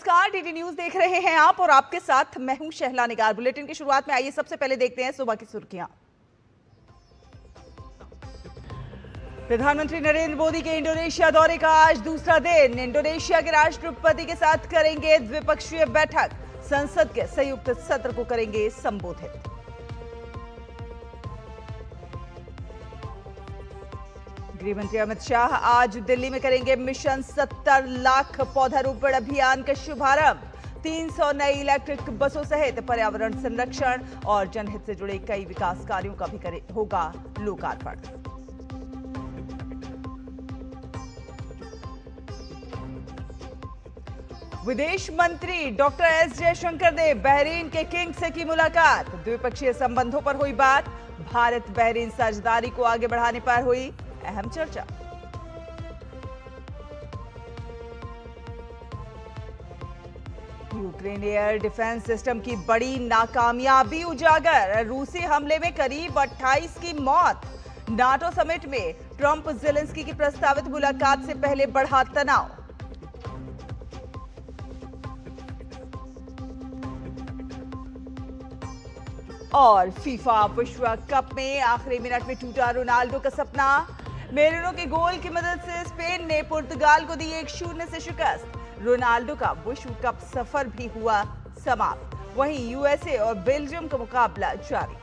नमस्कार, DD news देख रहे हैं आप और आपके साथ मैं हूं शहला निगार। बुलेटिन की शुरुआत में आइए सबसे पहले देखते हैं सुबह की सुर्खियां। प्रधानमंत्री नरेंद्र मोदी के इंडोनेशिया दौरे का आज दूसरा दिन। इंडोनेशिया के राष्ट्रपति के साथ करेंगे द्विपक्षीय बैठक। संसद के संयुक्त सत्र को करेंगे संबोधित। गृह मंत्री अमित शाह आज दिल्ली में करेंगे मिशन 70 लाख पौधारोपण अभियान का शुभारंभ। 300 नई इलेक्ट्रिक बसों सहित पर्यावरण संरक्षण और जनहित से जुड़े कई विकास कार्यों का भी होगा लोकार्पण। विदेश मंत्री डॉक्टर एस जयशंकर ने बहरीन के किंग से की मुलाकात। द्विपक्षीय संबंधों पर हुई बात। भारत बहरीन साझेदारी को आगे बढ़ाने पर हुई अहम चर्चा। यूक्रेन एयर डिफेंस सिस्टम की बड़ी नाकामयाबी उजागर। रूसी हमले में करीब 28 की मौत। नाटो समिट में ट्रंप जेलेंस्की की प्रस्तावित मुलाकात से पहले बढ़ा तनाव। और फीफा विश्व कप में आखिरी मिनट में टूटा रोनाल्डो का सपना। मेरिनो के गोल की मदद से स्पेन ने पुर्तगाल को दी 1-0 से शिकस्त। रोनाल्डो का विश्व कप सफर भी हुआ समाप्त। वहीं यूएसए और बेल्जियम का मुकाबला जारी।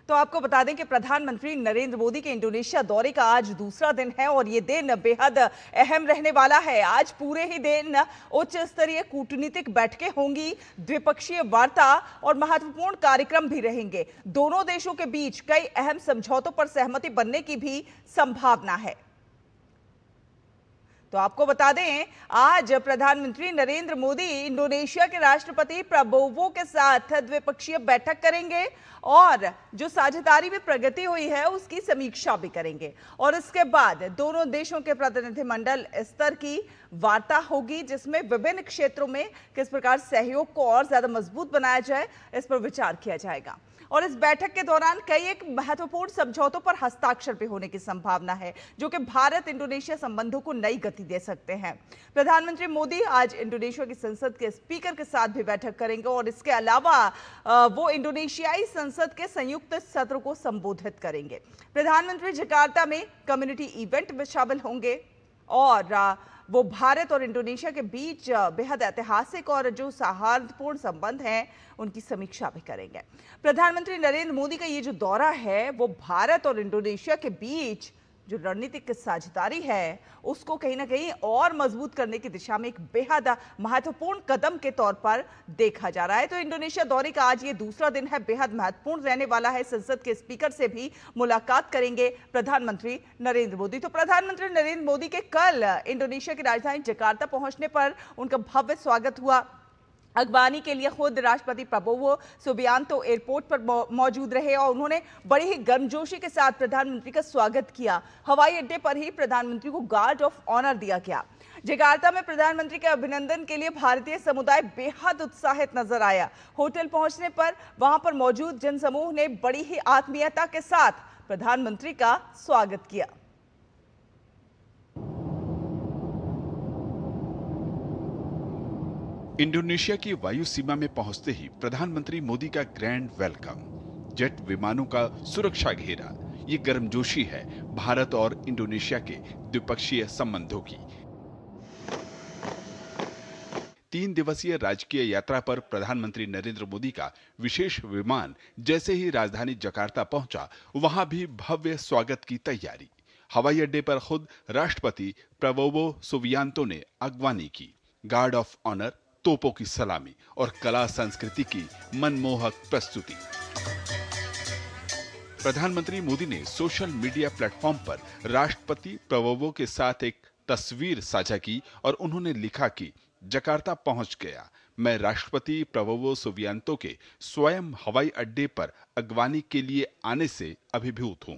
तो आपको बता दें कि प्रधानमंत्री नरेंद्र मोदी के इंडोनेशिया दौरे का आज दूसरा दिन है और ये दिन बेहद अहम रहने वाला है। आज पूरे ही दिन उच्च स्तरीय कूटनीतिक बैठकें होंगी, द्विपक्षीय वार्ता और महत्वपूर्ण कार्यक्रम भी रहेंगे। दोनों देशों के बीच कई अहम समझौतों पर सहमति बनने की भी संभावना है। तो आपको बता दें, आज प्रधानमंत्री नरेंद्र मोदी इंडोनेशिया के राष्ट्रपति प्रबोवो के साथ द्विपक्षीय बैठक करेंगे और जो साझेदारी में प्रगति हुई है उसकी समीक्षा भी करेंगे। और इसके बाद दोनों देशों के प्रतिनिधिमंडल स्तर की वार्ता होगी, जिसमें विभिन्न क्षेत्रों में किस प्रकार सहयोग को और ज्यादा मजबूत बनाया जाए, इस पर विचार किया जाएगा। और इस बैठक के दौरान कई एक महत्वपूर्ण समझौतों पर हस्ताक्षर भी होने की संभावना है, जो कि भारत इंडोनेशिया संबंधों को नई गति दे सकते हैं। प्रधानमंत्री मोदी आज इंडोनेशिया की संसद के स्पीकर के साथ भी बैठक करेंगे और इसके अलावा वो इंडोनेशियाई संसद के संयुक्त सत्र को संबोधित करेंगे। प्रधानमंत्री जकार्ता में कम्युनिटी इवेंट में शामिल होंगे और वो भारत और इंडोनेशिया के बीच बेहद ऐतिहासिक और जो सौहार्दपूर्ण संबंध हैं उनकी समीक्षा भी करेंगे। प्रधानमंत्री नरेंद्र मोदी का ये जो दौरा है वो भारत और इंडोनेशिया के बीच जो रणनीतिक साझेदारी है उसको कहीं ना कहीं और मजबूत करने की दिशा में एक बेहद महत्वपूर्ण कदम के तौर पर देखा जा रहा है। तो इंडोनेशिया दौरे का आज ये दूसरा दिन है, बेहद महत्वपूर्ण रहने वाला है। संसद के स्पीकर से भी मुलाकात करेंगे प्रधानमंत्री नरेंद्र मोदी। तो प्रधानमंत्री नरेंद्र मोदी के कल इंडोनेशिया की राजधानी जकार्ता पहुंचने पर उनका भव्य स्वागत हुआ। अगवानी के लिए खुद राष्ट्रपति प्रबोवो सुबियांतो एयरपोर्ट पर मौजूद रहे और उन्होंने बड़ी ही गर्मजोशी के साथ प्रधानमंत्री का स्वागत किया। हवाई अड्डे पर ही प्रधानमंत्री को गार्ड ऑफ ऑनर दिया गया। जकार्ता में प्रधानमंत्री के अभिनंदन के लिए भारतीय समुदाय बेहद उत्साहित नजर आया। होटल पहुंचने पर वहां पर मौजूद जनसमूह ने बड़ी ही आत्मीयता के साथ प्रधानमंत्री का स्वागत किया। इंडोनेशिया की वायु सीमा में पहुंचते ही प्रधानमंत्री मोदी का ग्रैंड वेलकम, जेट विमानों का सुरक्षा घेरा, ये गर्मजोशी है भारत और इंडोनेशिया के द्विपक्षीय संबंधों की। 3 दिवसीय राजकीय यात्रा पर प्रधानमंत्री नरेंद्र मोदी का विशेष विमान जैसे ही राजधानी जकार्ता पहुंचा, वहां भी भव्य स्वागत की तैयारी। हवाई अड्डे पर खुद राष्ट्रपति प्रबोवो सुबियांतो ने अगवानी की। गार्ड ऑफ ऑनर, तोपों की सलामी और कला संस्कृति की मनमोहक प्रस्तुति। प्रधानमंत्री मोदी ने सोशल मीडिया प्लेटफॉर्म पर राष्ट्रपति प्रबोवो के साथ एक तस्वीर साझा की और उन्होंने लिखा कि जकार्ता पहुंच गया। मैं राष्ट्रपति प्रबोवो सुबियांतो के स्वयं हवाई अड्डे पर अगवानी के लिए आने से अभिभूत हूं।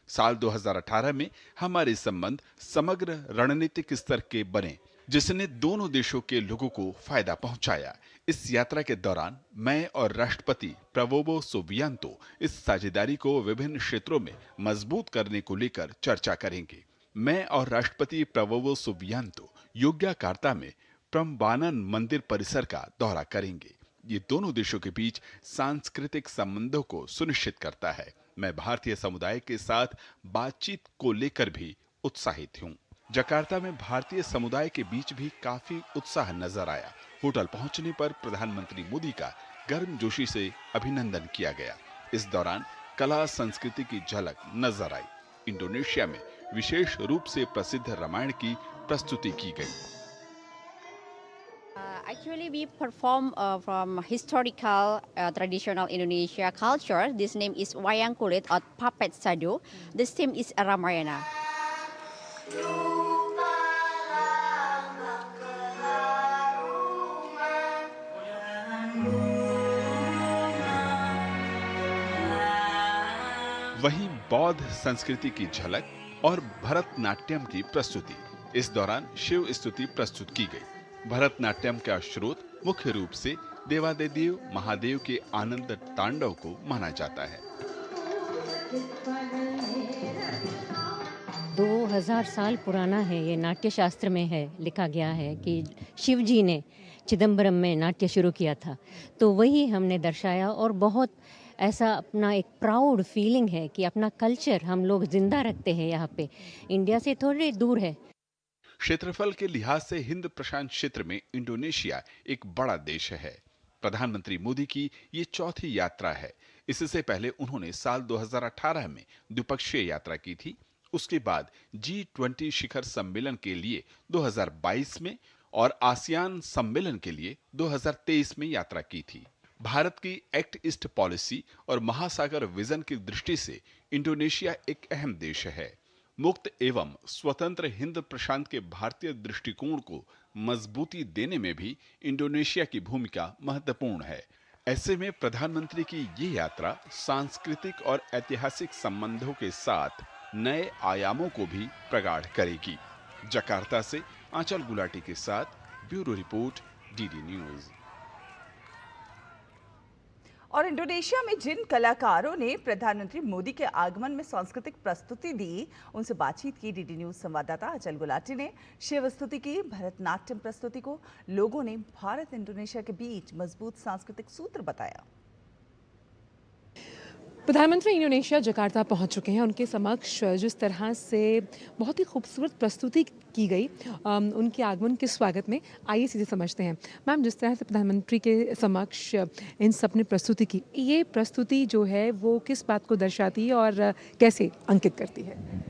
साल 2018 में हमारे संबंध समग्र रणनीतिक स्तर के बने, जिसने दोनों देशों के लोगों को फायदा पहुंचाया। इस यात्रा के दौरान मैं और राष्ट्रपति प्रबोवो सुबियांतो इस साझेदारी को विभिन्न क्षेत्रों में मजबूत करने को लेकर चर्चा करेंगे। मैं और राष्ट्रपति प्रबोवो सुबियांतो योग्याकार्ता में प्रम्बानन मंदिर परिसर का दौरा करेंगे। ये दोनों देशों के बीच सांस्कृतिक संबंधों को सुनिश्चित करता है। मैं भारतीय समुदाय के साथ बातचीत को लेकर भी उत्साहित हूँ। जकार्ता में भारतीय समुदाय के बीच भी काफी उत्साह नजर आया। होटल पहुंचने पर प्रधानमंत्री मोदी का गर्मजोशी से अभिनंदन किया गया। इस दौरान कला संस्कृति की झलक नजर आई। इंडोनेशिया में विशेष रूप से प्रसिद्ध रामायण की प्रस्तुति की गई। Actually, we perform from historical traditional Indonesia culture. This name is Wayang Kulit or Puppet Sado. This theme is Ramayana. वहीं बौद्ध संस्कृति की झलक और भरतनाट्यम की प्रस्तुति। इस दौरान शिव स्तुति प्रस्तुत की गई। भरतनाट्यम का स्रोत मुख्य रूप से देवादिदेव महादेव के आनंद तांडव को माना जाता है। 2000 साल पुराना है, ये नाट्य शास्त्र में है, लिखा गया है कि शिव जी ने चिदम्बरम में नाट्य शुरू किया था, तो वही हमने दर्शाया। और बहुत ऐसा अपना एक प्राउड फीलिंग है कि अपना कल्चर हम लोग जिंदा रखते हैं। यहाँ पे इंडिया से थोड़े दूर है। क्षेत्रफल के लिहाज से हिंद प्रशांत क्षेत्र में इंडोनेशिया एक बड़ा देश है। प्रधानमंत्री मोदी की ये चौथी यात्रा है। इससे पहले उन्होंने साल 2018 में द्विपक्षीय यात्रा की थी। उसके बाद G20 शिखर सम्मेलन के लिए 2022 में और आसियान सम्मेलन के लिए 2023 में यात्रा की थी। भारत की एक्ट ईस्ट पॉलिसी और महासागर विजन की दृष्टि से इंडोनेशिया एक अहम देश है। मुक्त एवं स्वतंत्र हिंद प्रशांत के भारतीय दृष्टिकोण को मजबूती देने में भी इंडोनेशिया की भूमिका महत्वपूर्ण है। ऐसे में प्रधानमंत्री की ये यात्रा सांस्कृतिक और ऐतिहासिक संबंधों के साथ नए आयामों को भी प्रगाढ़ करेगी। जकार्ता से आंचल गुलाटी के साथ ब्यूरो रिपोर्ट, डीडी न्यूज। और इंडोनेशिया में जिन कलाकारों ने प्रधानमंत्री मोदी के आगमन में सांस्कृतिक प्रस्तुति दी, उनसे बातचीत की डीडी न्यूज संवाददाता अचल गुलाटी ने। शिव स्तुति की भरतनाट्यम प्रस्तुति को लोगों ने भारत इंडोनेशिया के बीच मजबूत सांस्कृतिक सूत्र बताया। प्रधानमंत्री इंडोनेशिया जकार्ता पहुंच चुके हैं। उनके समक्ष जिस तरह से बहुत ही खूबसूरत प्रस्तुति की गई उनके आगमन के स्वागत में, आइए सीधे समझते हैं। मैम, जिस तरह से प्रधानमंत्री के समक्ष इन सब ने प्रस्तुति की, ये प्रस्तुति जो है वो किस बात को दर्शाती है और कैसे अंकित करती है?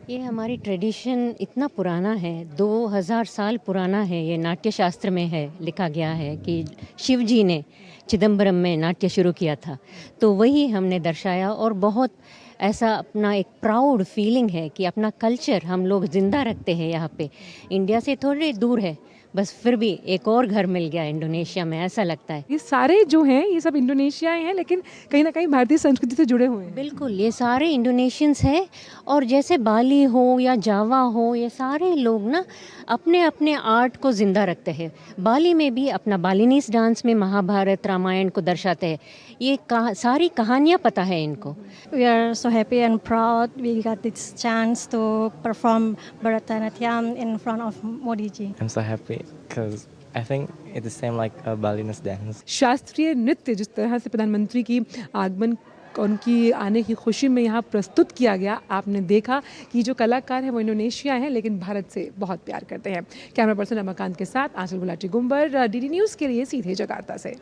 ये हमारी ट्रेडिशन इतना पुराना है, 2000 साल पुराना है। ये नाट्य शास्त्र में है, लिखा गया है कि शिव जी ने चिदम्बरम में नाट्य शुरू किया था, तो वही हमने दर्शाया। और बहुत ऐसा अपना एक प्राउड फीलिंग है कि अपना कल्चर हम लोग जिंदा रखते हैं। यहाँ पे इंडिया से थोड़े दूर है, बस फिर भी एक और घर मिल गया इंडोनेशिया में, ऐसा लगता है। ये सारे जो हैं ये सब इंडोनेशिया हैं, लेकिन कहीं ना कहीं भारतीय संस्कृति से जुड़े हुए हैं। बिल्कुल, ये सारे इंडोनेशियंस हैं। और जैसे बाली हो या जावा हो, ये सारे लोग ना अपने अपने आर्ट को ज़िंदा रखते हैं। बाली में भी अपना बालिनीज डांस में महाभारत रामायण को दर्शाते हैं। ये सारी कहानियाँ पता है इनको। We are so happy and proud we got this chance to perform Bharatanatyam in front of Modi ji. I'm so happy because I think it's the same like a Balinese dance. शास्त्रीय नृत्य जिस तरह से प्रधानमंत्री की आगमन, उनकी आने की खुशी में यहाँ प्रस्तुत किया गया, आपने देखा कि जो कलाकार हैं वो इंडोनेशिया हैं लेकिन भारत से बहुत प्यार करते हैं। कैमरा पर्सन रमाकांत के साथ आंचल गुलाटी गुंबर, डीडी न्यूज़ के लिए सीधे जकार्ता से।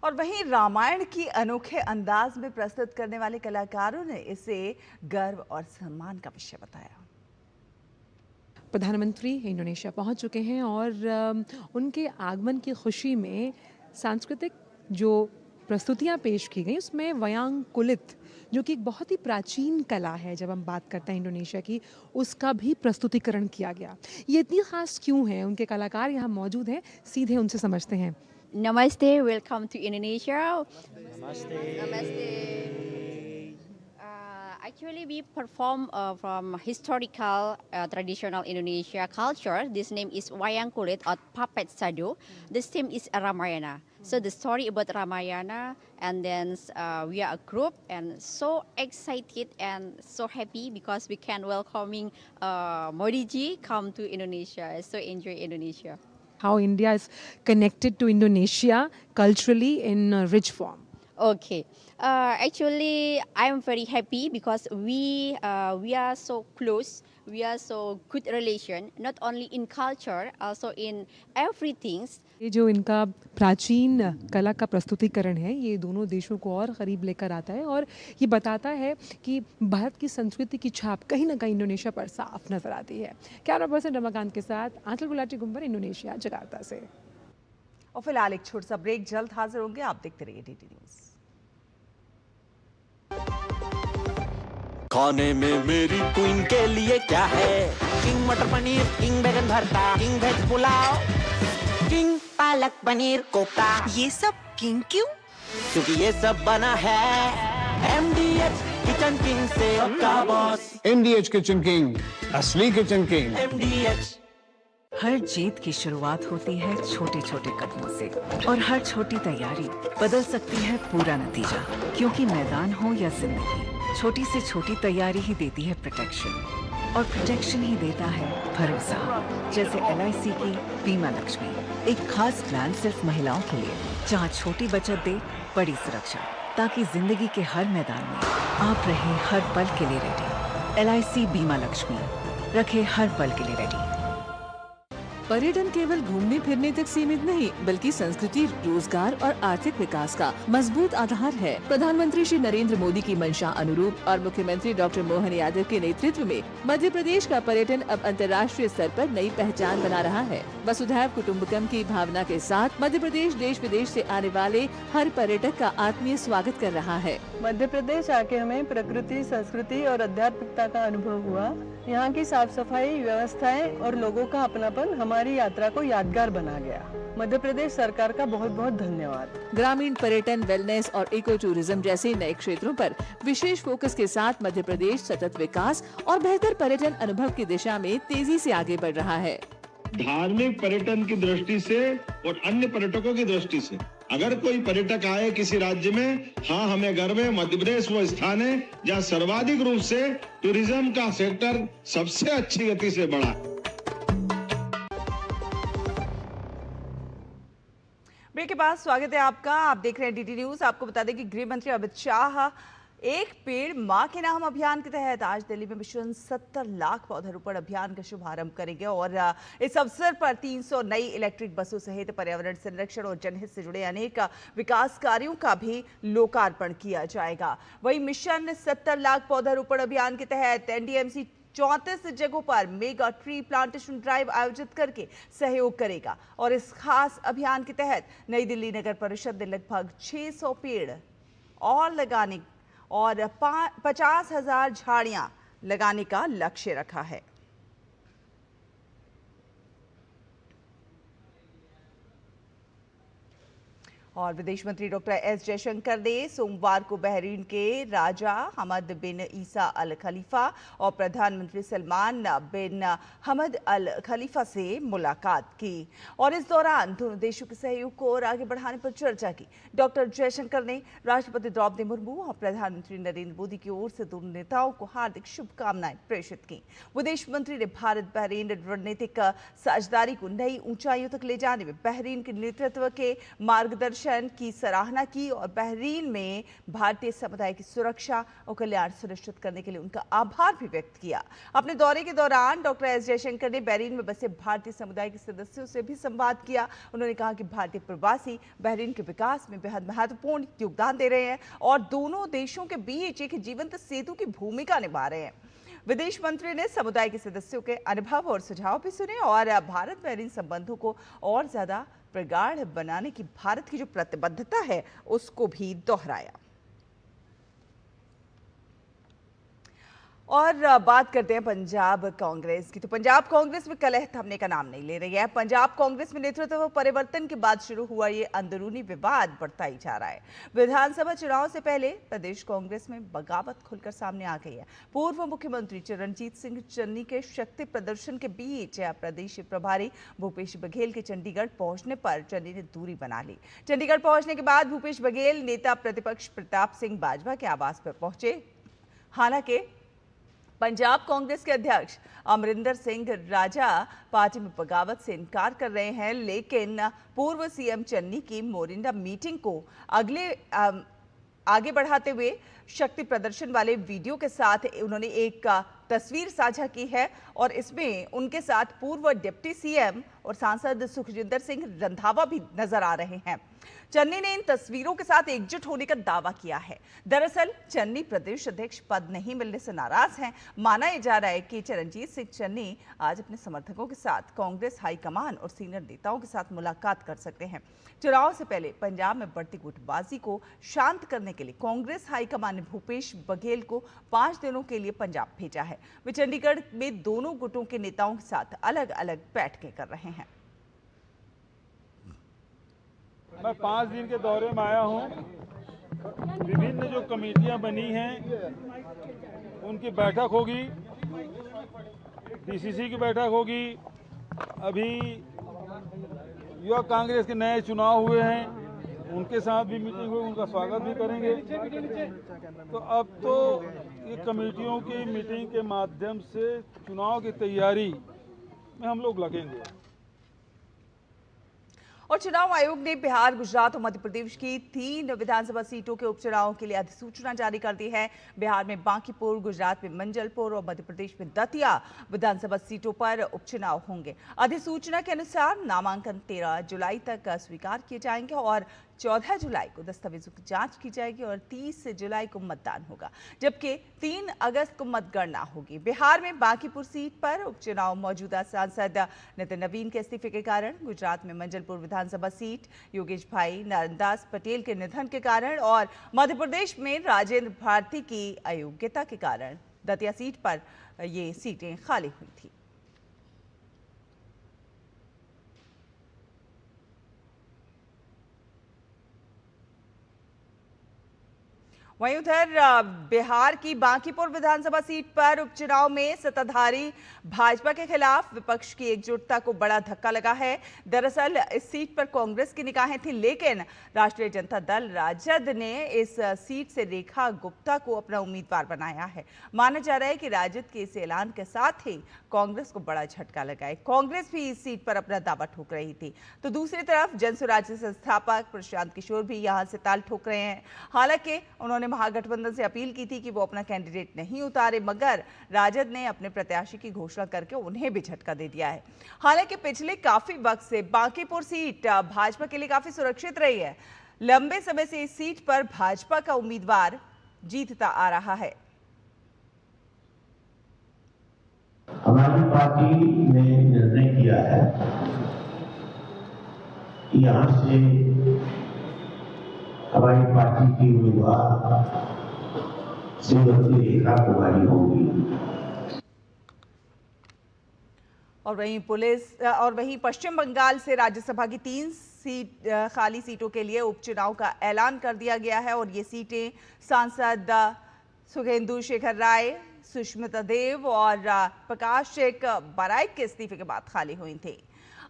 और वहीं रामायण की अनोखे अंदाज में प्रस्तुत करने वाले कलाकारों ने इसे गर्व और सम्मान का विषय बताया। प्रधानमंत्री इंडोनेशिया पहुंच चुके हैं और उनके आगमन की खुशी में सांस्कृतिक जो प्रस्तुतियां पेश की गई, उसमें वयांग कुलित, जो कि एक बहुत ही प्राचीन कला है जब हम बात करते हैं इंडोनेशिया की, उसका भी प्रस्तुतिकरण किया गया। ये इतनी खास क्यों है? उनके कलाकार यहाँ मौजूद हैं, सीधे उनसे समझते हैं। Namaste, welcome to Indonesia. Namaste. Actually, we perform from historical traditional Indonesia culture. This name is Wayang Kulit or Puppet Sado. This theme is Ramayana. So the story about Ramayana, and then we are a group and so excited and so happy because we can welcoming Modi ji come to Indonesia. So enjoy Indonesia. How India is connected to Indonesia culturally in a rich form. Okay, actually, I'm very happy because we are so close. We are so good relation, not only in culture, also in everything. ये जो इनका प्राचीन कला का प्रस्तुतिकरण है ये दोनों देशों को और करीब लेकर आता है और ये बताता है कि भारत की संस्कृति की छाप कहीं ना कहीं इंडोनेशिया पर साफ नजर आती है। कैमरा पर्सन रमाकांत के साथ आंचल गुलाटी गुंबर, इंडोनेशिया, जकार्ता से। और फिलहाल एक छोटा सा ब्रेक, जल्द हाजिर होंगे, आप देखते रहिए डीटी न्यूज। खाने में मेरी क्वीन के लिए क्या है? किंग मटर पनीर, किंग बैगन भरता, king veg pulao, king palak paneer kofta. ये सब किंग क्यों? क्योंकि ये सब बना है MDH किचन किंग से आपका बॉस। MDH किचन किंग, असली किचन किंग। MDH। हर जीत की शुरुआत होती है छोटे छोटे कदमों से और हर छोटी तैयारी बदल सकती है पूरा नतीजा। क्योंकि मैदान हो या जिंदगी, छोटी से छोटी तैयारी ही देती है प्रोटेक्शन और प्रोटेक्शन ही देता है भरोसा। जैसे LIC की बीमा लक्ष्मी, एक खास प्लान सिर्फ महिलाओं के लिए जहां छोटी बचत दे बड़ी सुरक्षा, ताकि जिंदगी के हर मैदान में आप रहे हर पल के लिए रेडी। LIC बीमा लक्ष्मी, रखे हर पल के लिए रेडी। पर्यटन केवल घूमने फिरने तक सीमित नहीं, बल्कि संस्कृति, रोजगार और आर्थिक विकास का मजबूत आधार है। प्रधानमंत्री श्री नरेंद्र मोदी की मंशा अनुरूप और मुख्यमंत्री डॉक्टर मोहन यादव के नेतृत्व में मध्य प्रदेश का पर्यटन अब अंतर्राष्ट्रीय स्तर पर नई पहचान बना रहा है। वसुधैव कुटुम्बकम की भावना के साथ मध्य प्रदेश देश विदेश से आने वाले हर पर्यटक का आत्मीय स्वागत कर रहा है। मध्य प्रदेश आके हमें प्रकृति, संस्कृति और आध्यात्मिकता का अनुभव हुआ। यहाँ की साफ सफाई, व्यवस्थाएं और लोगों का अपनापन हमारी यात्रा को यादगार बना गया। मध्य प्रदेश सरकार का बहुत बहुत धन्यवाद। ग्रामीण पर्यटन, वेलनेस और इको टूरिज्म जैसे नए क्षेत्रों पर विशेष फोकस के साथ मध्य प्रदेश सतत विकास और बेहतर पर्यटन अनुभव की दिशा में तेजी से आगे बढ़ रहा है। धार्मिक पर्यटन की दृष्टि से और अन्य पर्यटकों की दृष्टि से अगर कोई पर्यटक आए किसी राज्य में, हाँ हमें गर्व है मध्य प्रदेश वो स्थान है जहाँ सर्वाधिक रूप से टूरिज्म का सेक्टर सबसे अच्छी गति से बढ़ा। ब्रेक के बाद स्वागत है आपका, आप देख रहे हैं डीटी न्यूज। आपको बता दें कि गृह मंत्री अमित शाह एक पेड़ मां के नाम अभियान के तहत आज दिल्ली में मिशन 70 लाख पौधारोपण अभियान का शुभारंभ करेंगे और इस अवसर पर 300 नई इलेक्ट्रिक बसों सहित पर्यावरण संरक्षण और जनहित से जुड़े अनेक विकास कार्यों का भी लोकार्पण किया जाएगा। वहीं मिशन 70 लाख पौधारोपण अभियान के तहत NDMC 34 जगहों पर मेगा ट्री प्लांटेशन ड्राइव आयोजित करके सहयोग करेगा और इस खास अभियान के तहत नई दिल्ली नगर परिषद ने लगभग 600 पेड़ और लगाने और 50,000 झाड़ियां लगाने का लक्ष्य रखा है। और विदेश मंत्री डॉक्टर एस जयशंकर ने सोमवार को बहरीन के राजा हमद बिन ईसा अल खलीफा और प्रधानमंत्री सलमान बिन हमद अल खलीफा से मुलाकात की और इस दौरान दोनों देशों के सहयोग को और आगे बढ़ाने पर चर्चा की। डॉक्टर जयशंकर ने राष्ट्रपति द्रौपदी मुर्मू और प्रधानमंत्री नरेंद्र मोदी की ओर से दोनों नेताओं को हार्दिक शुभकामनाएं प्रेषित की। विदेश मंत्री ने भारत बहरीन रणनीतिक साझेदारी को नई ऊंचाइयों तक ले जाने में बहरीन के नेतृत्व के मार्गदर्शन की सराहना की और बहरीन में भारतीय समुदाय की सुरक्षा और कल्याण सुनिश्चित करने के लिए उनका आभार भी व्यक्त किया। अपने दौरे के दौरान डॉक्टर एस जयशंकर ने बहरीन में बसे भारतीय समुदाय के सदस्यों से भी संवाद किया। उन्होंने कहा कि भारतीय प्रवासी बहरीन के विकास में बेहद महत्वपूर्ण योगदान दे रहे हैं और दोनों देशों के बीच एक जीवंत सेतु की भूमिका निभा रहे हैं। विदेश मंत्री ने समुदाय के सदस्यों के अनुभव और सुझाव भी सुने और भारत बहरीन संबंधों को और ज्यादा प्रगाढ़ बनाने की भारत की जो प्रतिबद्धता है उसको भी दोहराया। और बात करते हैं पंजाब कांग्रेस की। तो पंजाब कांग्रेस में कलह थमने का नाम नहीं ले रही है। पंजाब कांग्रेस में नेतृत्व परिवर्तन के बाद शुरू हुआ ये अंदरूनी विवाद बढ़ता ही जा रहा है। विधानसभा चुनाव से पहले प्रदेश कांग्रेस में बगावत खुलकर सामने आ गई है। पूर्व मुख्यमंत्री चरणजीत सिंह चन्नी के शक्ति प्रदर्शन के बीच प्रदेश प्रभारी भूपेश बघेल के चंडीगढ़ पहुंचने पर चन्नी ने दूरी बना ली। चंडीगढ़ पहुंचने के बाद भूपेश बघेल नेता प्रतिपक्ष प्रताप सिंह बाजवा के आवास पर पहुंचे। हालांकि पंजाब कांग्रेस के अध्यक्ष अमरिंदर सिंह राजा पार्टी में बगावत से इनकार कर रहे हैं, लेकिन पूर्व सीएम चन्नी की मोरिंडा मीटिंग को आगे बढ़ाते हुए शक्ति प्रदर्शन वाले वीडियो के साथ उन्होंने एक तस्वीर साझा की है और इसमें उनके साथ पूर्व डिप्टी सीएम और सांसद सुखजिंदर सिंह रंधावा भी नजर आ रहे हैं। चन्नी ने इन तस्वीरों के साथ एकजुट होने का दावा किया है। दरअसल चन्नी प्रदेश अध्यक्ष पद नहीं मिलने से नाराज हैं। माना जा रहा है कि चरणजीत सिंह चन्नी आज अपने समर्थकों के साथ कांग्रेस हाईकमान और सीनियर नेताओं के साथ मुलाकात कर सकते हैं। चुनाव से पहले पंजाब में बढ़ती गुटबाजी को शांत करने के लिए कांग्रेस हाईकमान ने भूपेश बघेल को 5 दिनों के लिए पंजाब भेजा है। वे चंडीगढ़ में दोनों गुटों के नेताओं के साथ अलग अलग बैठकें कर रहे हैं। मैं 5 दिन के दौरे में आया हूं। विभिन्न जो कमेटियां बनी हैं उनकी बैठक होगी, डीसीसी की बैठक होगी। अभी युवा कांग्रेस के नए चुनाव हुए हैं, उनके साथ भी मीटिंग हुई, उनका स्वागत भी करेंगे। तो अब तो ये कमेटियों की मीटिंग के माध्यम से चुनाव की तैयारी में हम लोग लगेंगे। और चुनाव आयोग ने बिहार, गुजरात और मध्य प्रदेश की 3 विधानसभा सीटों के उपचुनाव के लिए अधिसूचना जारी कर दी है। बिहार में बांकीपुर, गुजरात में मंजलपुर और मध्य प्रदेश में दतिया विधानसभा सीटों पर उपचुनाव होंगे। अधिसूचना के अनुसार नामांकन 13 जुलाई तक स्वीकार किए जाएंगे और 14 जुलाई को दस्तावेजों की जांच की जाएगी और 30 जुलाई को मतदान होगा, जबकि 3 अगस्त को मतगणना होगी। बिहार में बांकीपुर सीट पर उपचुनाव मौजूदा सांसद नितिन नवीन के इस्तीफे के कारण, गुजरात में मंजलपुर विधानसभा सीट योगेश भाई नारायणदास पटेल के निधन के कारण और मध्य प्रदेश में राजेंद्र भारती की अयोग्यता के कारण दतिया सीट पर ये सीटें खाली हुई थी। वहीं उधर बिहार की बांकीपुर विधानसभा सीट पर उपचुनाव में सत्ताधारी भाजपा के खिलाफ विपक्ष की एकजुटता को बड़ा धक्का लगा है। दरअसल इस सीट पर कांग्रेस की निगाहें थी, लेकिन राष्ट्रीय जनता दल राजद ने इस सीट से रेखा गुप्ता को अपना उम्मीदवार बनाया है। माना जा रहा है कि राजद के इस ऐलान के साथ ही कांग्रेस को बड़ा झटका लगा है। कांग्रेस भी इस सीट पर अपना दावा ठोक रही थी, तो दूसरी तरफ जनसुराज के संस्थापक प्रशांत किशोर भी यहां से ताल ठोक रहे हैं। हालांकि उन्होंने महागठबंधन से अपील की थी कि वो अपना कैंडिडेट नहीं उतारे, मगर राजद ने अपने प्रत्याशी की घोषणा करके उन्हें भी झटका दे दिया है। हालांकि पिछले काफी वक्त से बांकीपुर सीट भाजपा के लिए काफी सुरक्षित रही है। लंबे समय से इस सीट पर भाजपा का उम्मीदवार जीतता आ रहा है। हमारी पार्टी ने निर्णय किया है कि यहाँ से हमारी पार्टी की उम्मीदवार श्रीमती रेखा कुमारी होगी। और वहीं पश्चिम बंगाल से राज्यसभा की 3 खाली सीटों के लिए उपचुनाव का ऐलान कर दिया गया है और ये सीटें सांसद सुखेंदु शेखर राय, सुष्मिता देव और प्रकाश बराइक के इस्तीफे के बाद खाली हुई थी।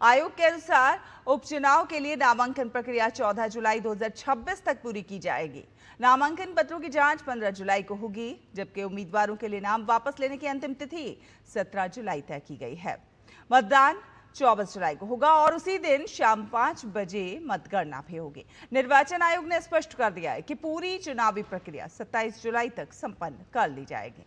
आयोग के अनुसार उपचुनाव के लिए नामांकन प्रक्रिया 14 जुलाई 2026 तक पूरी की जाएगी। नामांकन पत्रों की जांच 15 जुलाई को होगी, जबकि उम्मीदवारों के लिए नाम वापस लेने की अंतिम तिथि 17 जुलाई तय की गई है। मतदान 24 जुलाई को होगा और उसी दिन शाम 5 बजे मतगणना भी होगी। निर्वाचन आयोग ने स्पष्ट कर दिया है कि पूरी चुनावी प्रक्रिया 27 जुलाई तक संपन्न कर ली जाएगी।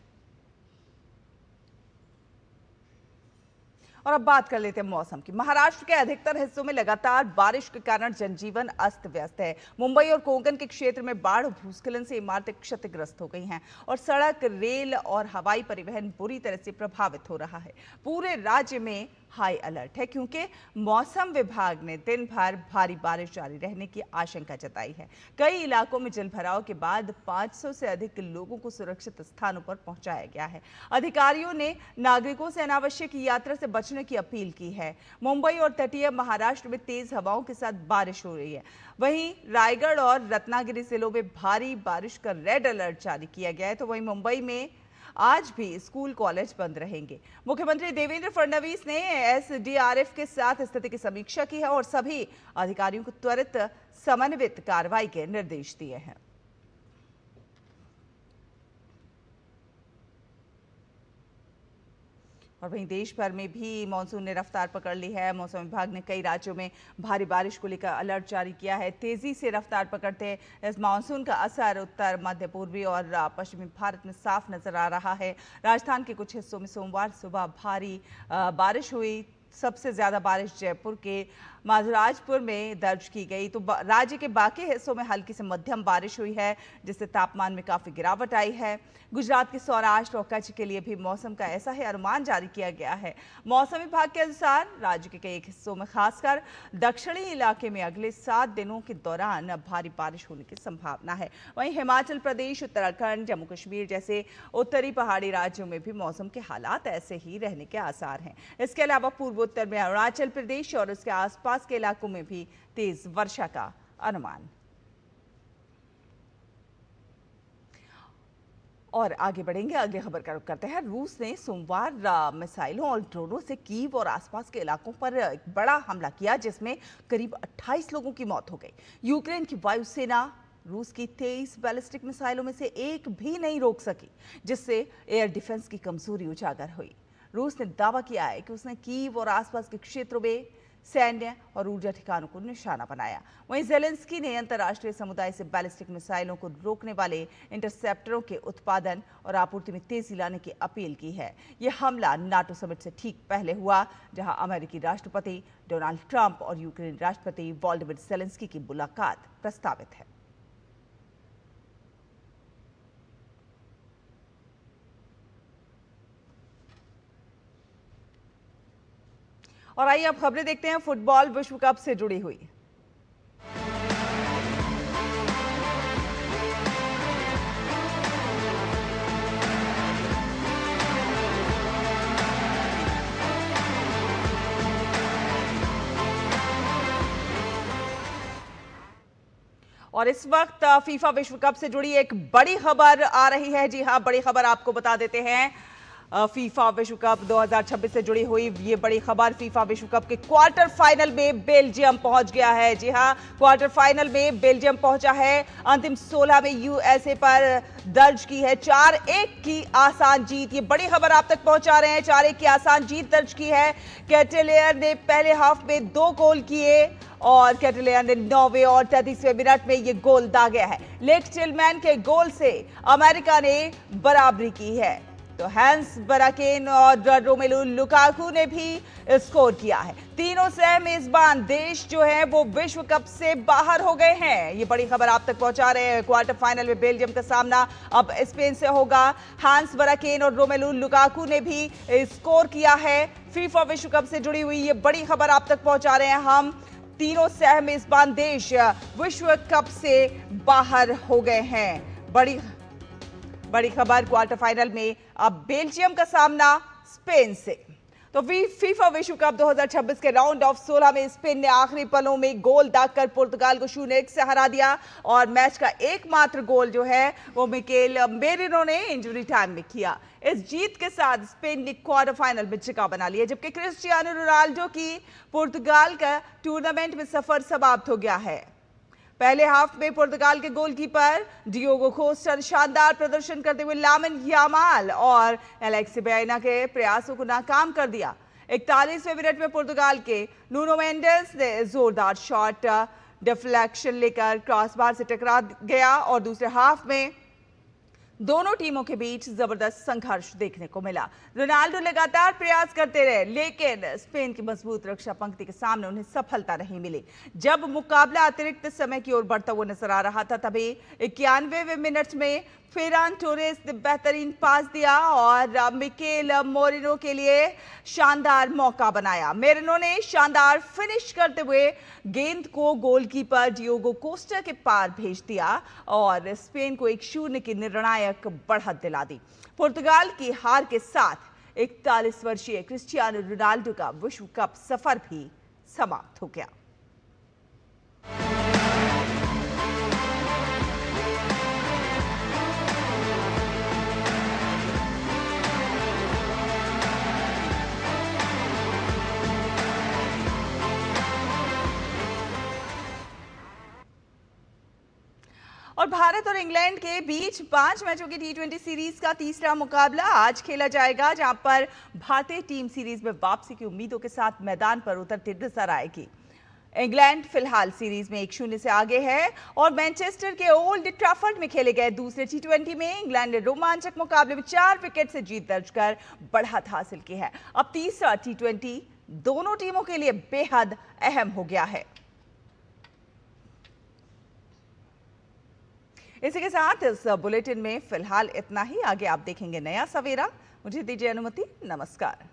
और अब बात कर लेते हैं मौसम की। महाराष्ट्र के अधिकतर हिस्सों में लगातार बारिश के कारण जनजीवन अस्त व्यस्त है। मुंबई और कोंकण के क्षेत्र में बाढ़ और भूस्खलन से इमारतें क्षतिग्रस्त हो गई हैं और सड़क, रेल और हवाई परिवहन बुरी तरह से प्रभावित हो रहा है। पूरे राज्य में हाई अलर्ट है क्योंकि मौसम विभाग ने दिन भर भारी बारिश जारी रहने की आशंका जताई है। कई इलाकों में जलभराव के बाद 500 से अधिक लोगों को सुरक्षित स्थानों पर पहुंचाया गया है। अधिकारियों ने नागरिकों से अनावश्यक यात्रा से बचने की अपील की है। मुंबई और तटीय महाराष्ट्र में तेज हवाओं के साथ बारिश हो रही है। वहीं रायगढ़ और रत्नागिरी जिलों में भारी बारिश का रेड अलर्ट जारी किया गया है। तो वहीं मुंबई में आज भी स्कूल कॉलेज बंद रहेंगे। मुख्यमंत्री देवेंद्र फडणवीस ने एसडीआरएफ के साथ स्थिति की समीक्षा की है और सभी अधिकारियों को त्वरित समन्वित कार्रवाई के निर्देश दिए हैं। और वहीं देश भर में भी मानसून ने रफ्तार पकड़ ली है। मौसम विभाग ने कई राज्यों में भारी बारिश को लेकर अलर्ट जारी किया है। तेजी से रफ्तार पकड़ते इस मानसून का असर उत्तर, मध्य पूर्वी और पश्चिमी भारत में साफ नजर आ रहा है। राजस्थान के कुछ हिस्सों में सोमवार सुबह भारी बारिश हुई। सबसे ज्यादा बारिश जयपुर के महाराजपुर में दर्ज की गई। तो राज्य के बाकी हिस्सों में हल्की से मध्यम बारिश हुई है, जिससे तापमान में काफी गिरावट आई है। गुजरात के सौराष्ट्र और कच्छ के लिए भी मौसम का ऐसा ही अनुमान जारी किया गया है। मौसम विभाग के अनुसार राज्य के कई हिस्सों में खासकर दक्षिणी इलाके में अगले 7 दिनों के दौरान भारी बारिश होने की संभावना है। वहीं हिमाचल प्रदेश, उत्तराखंड, जम्मू कश्मीर जैसे उत्तरी पहाड़ी राज्यों में भी मौसम के हालात ऐसे ही रहने के आसार हैं। इसके अलावा पूर्वोत्तर में अरुणाचल प्रदेश और उसके आसपास के इलाकों में भी तेज वर्षा का अनुमान। और आगे बढ़ेंगे, अगली खबर का रुख करते हैं। रूस ने सोमवार मिसाइलों और ड्रोनों से कीव और आसपास के इलाकों पर एक बड़ा हमला किया, जिसमें करीब 28 लोगों की मौत हो गई। यूक्रेन की वायुसेना रूस की 23 बैलिस्टिक मिसाइलों में से एक भी नहीं रोक सकी, जिससे एयर डिफेंस की कमजोरी उजागर हुई। रूस ने दावा किया है कि उसने कीव और आसपास के क्षेत्रों में सैन्य और ऊर्जा ठिकानों को निशाना बनाया। वहीं ज़ेलेंस्की ने अंतर्राष्ट्रीय समुदाय से बैलिस्टिक मिसाइलों को रोकने वाले इंटरसेप्टरों के उत्पादन और आपूर्ति में तेजी लाने की अपील की है। यह हमला नाटो समिट से ठीक पहले हुआ, जहां अमेरिकी राष्ट्रपति डोनाल्ड ट्रंप और यूक्रेन राष्ट्रपति वोलोदिमीर ज़ेलेंस्की की मुलाकात प्रस्तावित है। और आइए अब खबरें देखते हैं फुटबॉल विश्व कप से जुड़ी हुई। और इस वक्त फीफा विश्व कप से जुड़ी एक बड़ी खबर आ रही है। जी हां, बड़ी खबर आपको बता देते हैं। फीफा विश्व कप 2026 से जुड़ी हुई ये बड़ी खबर। फीफा विश्व कप के क्वार्टर फाइनल में बेल्जियम पहुंच गया है। जी हां, क्वार्टर फाइनल में बेल्जियम पहुंचा है। अंतिम 16 में यूएसए पर दर्ज की है 4-1 की आसान जीत। ये बड़ी खबर आप तक पहुंचा रहे हैं। 4-1 की आसान जीत दर्ज की है। कैटेलेयर ने पहले हाफ में 2 गोल किए और कैटेलेयर ने 9वें और 33वें मिनट में ये गोल दागे है। लेक टिलमैन के गोल से अमेरिका ने बराबरी की है। तो हैंस बराकेन और रोमेलू लुकाकू ने भी स्कोर किया है। तीनों सह मेजबान देश जो है वो विश्व कप से बाहर हो गए हैं। ये बड़ी खबर आप तक पहुंचा रहे हैं। क्वार्टर फाइनल में बेल्जियम का सामना अब स्पेन से होगा। हैंस बराकेन और रोमेलू लुकाकू ने भी स्कोर किया है। फीफा विश्व कप से जुड़ी हुई ये बड़ी खबर आप तक पहुंचा रहे हैं हम। तीनों सह मेजबान देश विश्व कप से बाहर हो गए हैं। बड़ी खबर, क्वार्टर फाइनल में अब बेल्जियम का सामना स्पेन से। तो फीफा विश्व कप 2026 के राउंड ऑफ 16 में स्पेन ने आखिरी पलों में गोल दागकर पुर्तगाल को 0-1 से हरा दिया और मैच का एकमात्र गोल जो है वो मिकेल मेरिनो ने इंजरी टाइम में किया। इस जीत के साथ स्पेन ने क्वार्टर फाइनल में जगह बना लिया, जबकि क्रिस्टियानो रोनाल्डो की पुर्तगाल का टूर्नामेंट में सफर समाप्त हो गया है। पहले हाफ में पुर्तगाल के गोलकीपर डियोगो कोस्टा ने शानदार प्रदर्शन करते हुए लामिन यामाल और एलेक्सी बैना के प्रयासों को नाकाम कर दिया। 41वें मिनट में पुर्तगाल के नुनो मेंडेस ने जोरदार शॉट डिफ्लेक्शन लेकर क्रॉसबार से टकरा गया और दूसरे हाफ में दोनों टीमों के बीच जबरदस्त संघर्ष देखने को मिला। रोनाल्डो लगातार प्रयास करते रहे, लेकिन स्पेन की मजबूत रक्षा पंक्ति के सामने उन्हें सफलता नहीं मिली। जब मुकाबला अतिरिक्त समय की ओर बढ़ता हुआ नजर आ रहा था, तभी 91वें मिनट में फेरान टोरेस ने बेहतरीन पास दिया और मिकेल मोरिनो के लिए शानदार मौका बनाया। मोरिनो ने शानदार फिनिश करते हुए गेंद को गोलकीपर डियोगो कोस्टा के पार भेज दिया और स्पेन को 1-0 की निर्णायक बढ़त दिला दी। पुर्तगाल की हार के साथ 41 वर्षीय क्रिस्टियानो रोनाल्डो का विश्व कप सफर भी समाप्त हो गया। और भारत और इंग्लैंड के बीच 5 मैचों की टी20 सीरीज का तीसरा मुकाबला आज खेला जाएगा, जहां पर भारतीय टीम सीरीज में वापसी की उम्मीदों के साथ मैदान पर उतरती नजर आएगी। इंग्लैंड फिलहाल सीरीज में 1-0 से आगे है और मैनचेस्टर के ओल्ड ट्रैफर्ड में खेले गए दूसरे टी20 में इंग्लैंड ने रोमांचक मुकाबले में 4 विकेट से जीत दर्ज कर बढ़त हासिल की है। अब तीसरा टी20 दोनों टीमों के लिए बेहद अहम हो गया है। इसी के साथ इस बुलेटिन में फिलहाल इतना ही। आगे आप देखेंगे नया सवेरा। मुझे दीजिए अनुमति। नमस्कार।